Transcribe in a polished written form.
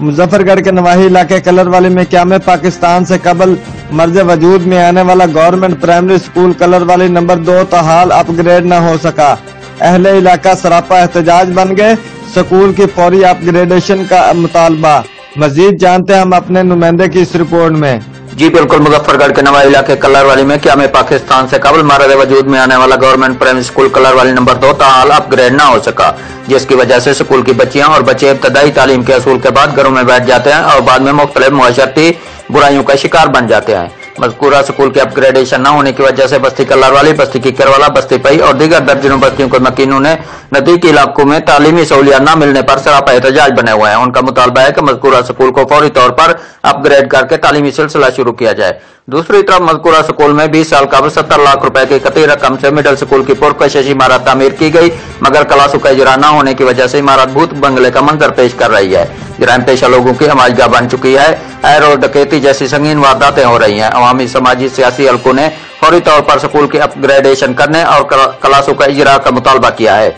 मुजफ्फरगढ़ के नवाही इलाके कलर वाली में क़याम पाकिस्तान से कबल मर्ज वजूद में आने वाला गवर्नमेंट प्राइमरी स्कूल कलर वाली नंबर 2 ताहाल अपग्रेड न हो सका। अहले इलाका सरापा एहतजाज बन गए। स्कूल की फौरी अपग्रेडेशन का मुतालबा। मजीद जानते हैं हम अपने नुमाइंदे की इस रिपोर्ट में। जी बिल्कुल, मुजफ्फरगढ़ के नवाही इलाके कलर वाली में क़याम पाकिस्तान से कबल मर्ज वजूद में आने वाला गवर्नमेंट प्राइमरी स्कूल कलर वाली नंबर 2 ताहाल अपग्रेड न हो सका, जिसकी वजह से स्कूल की बच्चियां और बच्चे इब्तदाई तालीम के असूल के बाद घरों में बैठ जाते हैं और बाद में मुख्तलिफ मुआशरती बुराइयों का शिकार बन जाते हैं। मज़कूरा स्कूल के अपग्रेडेशन न होने की वजह से बस्ती कलर वाली, बस्ती किकरवाला, बस्ती पई और दीगर दर्जनों बस्तियों के मकीनों ने नज़दीकी इलाकों में तालीमी सहूलियत न मिलने पर सरापा एहतजाज बने हुए हैं। उनका मुतालबा है कि मज़कूरा स्कूल को फौरी तौर पर अपग्रेड करके तालीमी सिलसिला शुरू किया जाए। दूसरी तरफ मज़कूरा स्कूल में 20 साल कबल 70 लाख रुपए की कतई रकम से मिडिल स्कूल की पुरकशिश इमारत तामीर की गई, मगर क्लासों का इजरा न होने की वजह से इमारत भूत बंगले का मंजर पेश कर रही है। जराइम पेशा लोगों की हमायतगाह बन चुकी है। हर रोज डकैती जैसी संगीन वारदातें हो रही हैं। अवामी, समाजी, सियासी हलकों ने फौरी तौर पर स्कूल के अपग्रेडेशन करने और क्लासों का इजरा का मुतालबा किया है।